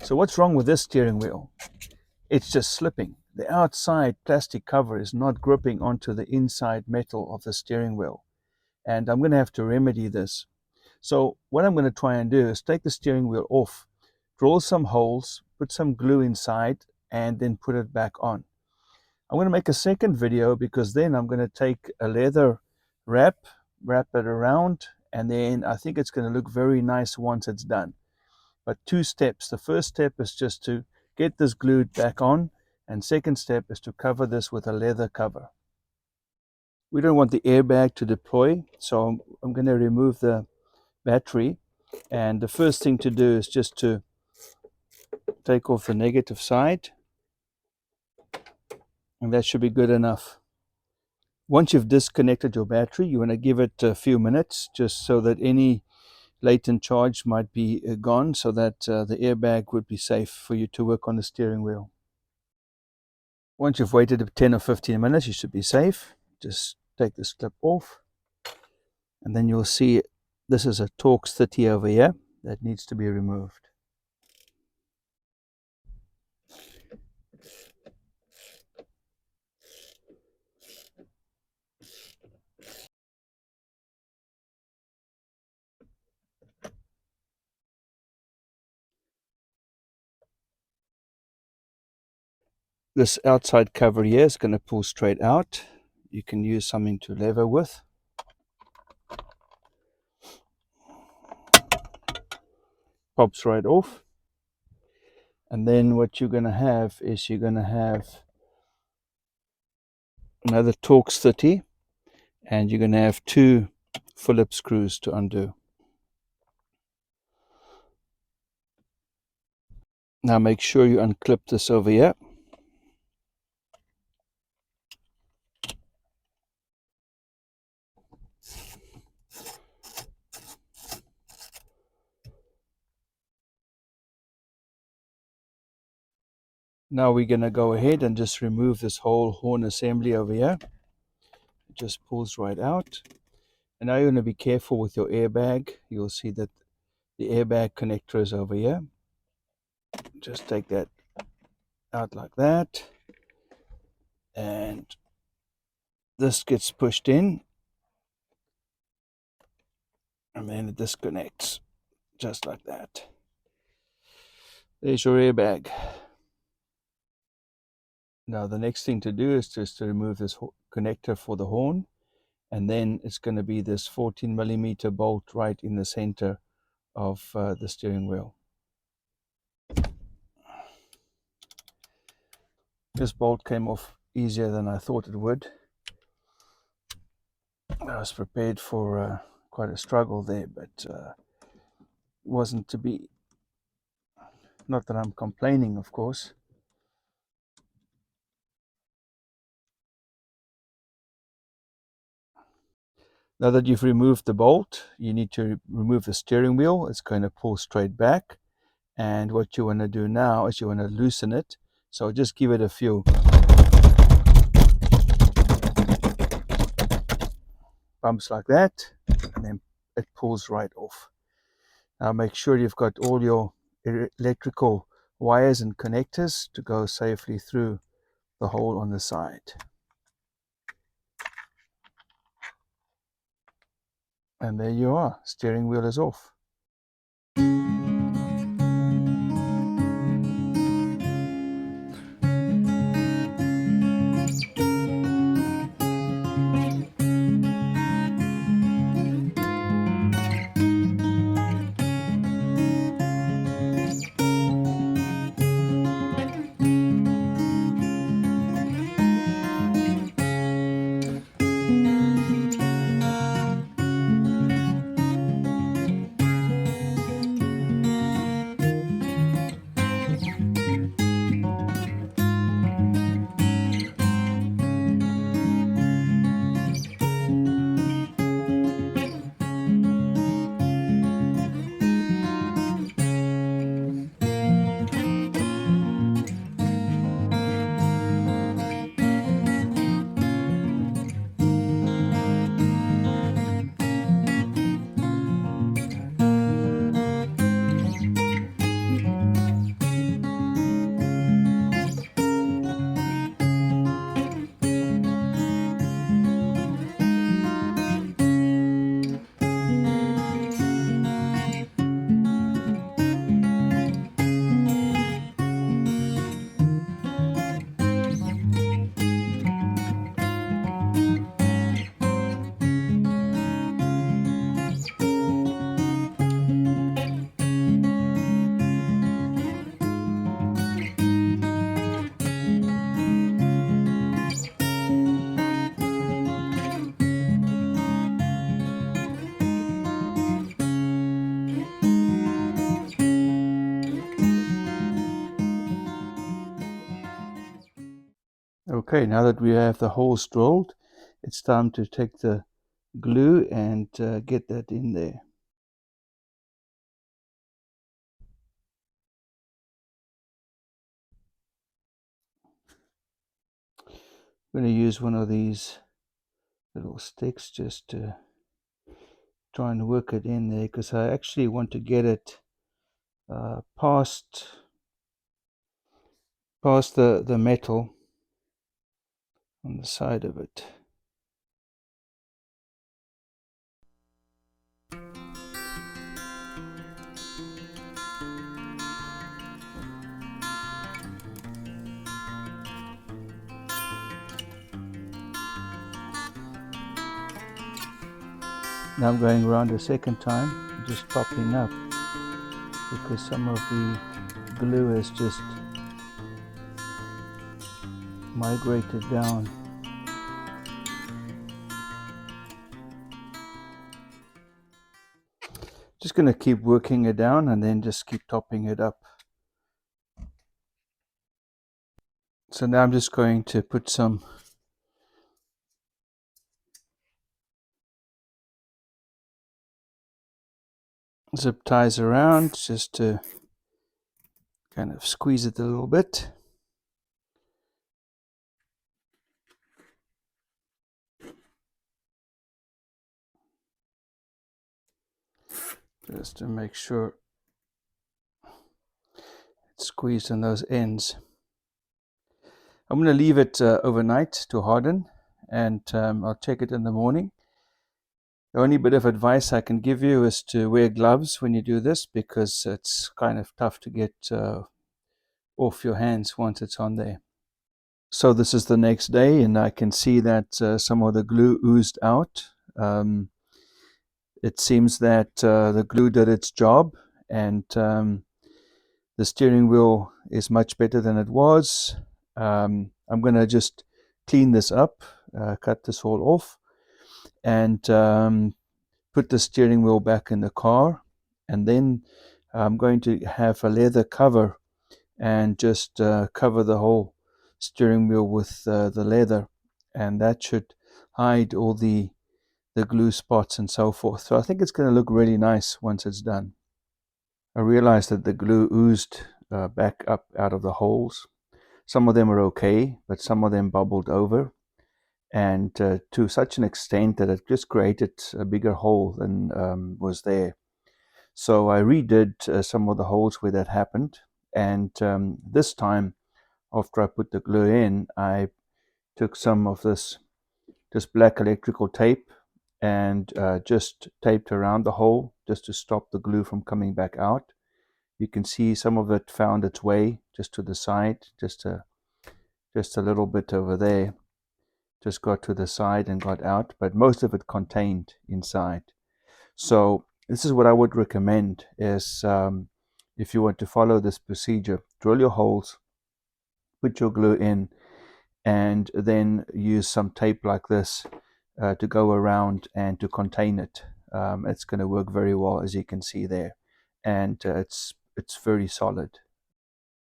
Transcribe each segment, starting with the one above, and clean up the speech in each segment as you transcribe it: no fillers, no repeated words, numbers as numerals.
So what's wrong with this steering wheel? It's just slipping. The outside plastic cover is not gripping onto the inside metal of the steering wheel. And I'm going to have to remedy this. So what I'm going to try and do is take the steering wheel off, drill some holes, put some glue inside, and then put it back on. I'm going to make a second video because then I'm going to take a leather wrap it around, and then I think it's going to look very nice once it's done. But two steps. The first step is just to get this glued back on, and second step is to cover this with a leather cover. We don't want the airbag to deploy, so I'm going to remove the battery, and the first thing to do is just to take off the negative side, and that should be good enough. Once you've disconnected your battery, you want to give it a few minutes just so that any latent charge might be gone, so that the airbag would be safe for you to work on the steering wheel. Once you've waited 10 or 15 minutes, you should be safe. Just take this clip off, and then you'll see this is a Torx 30 over here that needs to be removed. This outside cover here is going to pull straight out. You can use something to lever with. Pops right off. And then what you're going to have is you're going to have another Torx 30, and you're going to have two Phillips screws to undo. Now make sure you unclip this over here. Now we're going to go ahead and just remove this whole horn assembly over here. It just pulls right out. And now you're going to be careful with your airbag. You'll see that the airbag connector is over here. Just take that out like that. And this gets pushed in. And then it disconnects just like that. There's your airbag. Now the next thing to do is just to remove this connector for the horn, and then it's going to be this 14mm bolt right in the center of the steering wheel. This bolt came off easier than I thought it would. I was prepared for quite a struggle there, but wasn't to be. Not that I'm complaining, of course. Now that you've removed the bolt, you need to remove the steering wheel. It's going to pull straight back. And what you want to do now is you want to loosen it. So just give it a few bumps like that, and then it pulls right off. Now make sure you've got all your electrical wires and connectors to go safely through the hole on the side. And there you are, steering wheel is off. Okay, now that we have the holes drilled, it's time to take the glue and get that in there. I'm going to use one of these little sticks just to try and work it in there, because I actually want to get it past the metal on the side of it. Now I'm going around a second time, just topping up, because some of the glue has just migrated down. Just going to keep working it down and then just keep topping it up. So now I'm just going to put some zip ties around just to kind of squeeze it a little bit. Just to make sure it's squeezed on those ends. I'm going to leave it overnight to harden, and I'll check it in the morning. The only bit of advice I can give you is to wear gloves when you do this, because it's kind of tough to get off your hands once it's on there. So this is the next day, and I can see that some of the glue oozed out. It seems that the glue did its job, and the steering wheel is much better than it was. I'm going to just clean this up, cut this all off, and put the steering wheel back in the car. And then I'm going to have a leather cover and just cover the whole steering wheel with the leather, and that should hide all the glue spots and so forth. So I think it's going to look really nice once it's done. I realized that the glue oozed back up out of the holes. Some of them are okay, but some of them bubbled over, and to such an extent that it just created a bigger hole than was there. So I redid some of the holes where that happened, and this time, after I put the glue in, I took some of this just black electrical tape and just taped around the hole just to stop the glue from coming back out. You can see some of it found its way just to the side, just a little bit over there, just got to the side and got out, but most of it contained inside. So this is what I would recommend is if you want to follow this procedure, drill your holes, put your glue in, and then use some tape like this to go around and to contain it. It's going to work very well, as you can see there, and it's very solid.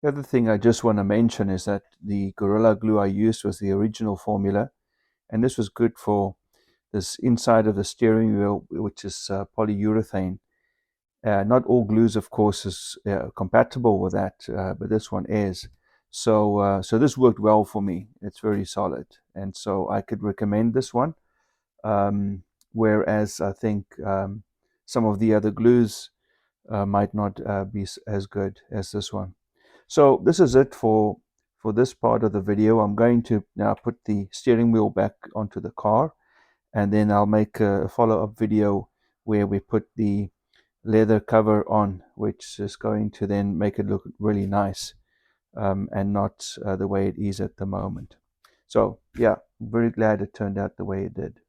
The other thing I just want to mention is that the Gorilla Glue I used was the original formula, and this was good for this inside of the steering wheel, which is polyurethane. Not all glues, of course, is compatible with that, but this one is. So this worked well for me. It's very solid, and so I could recommend this one. Whereas I think some of the other glues might not be as good as this one. So this is it for this part of the video. I'm going to now put the steering wheel back onto the car, and then I'll make a follow-up video where we put the leather cover on, which is going to then make it look really nice and not the way it is at the moment. So yeah, I'm very glad it turned out the way it did.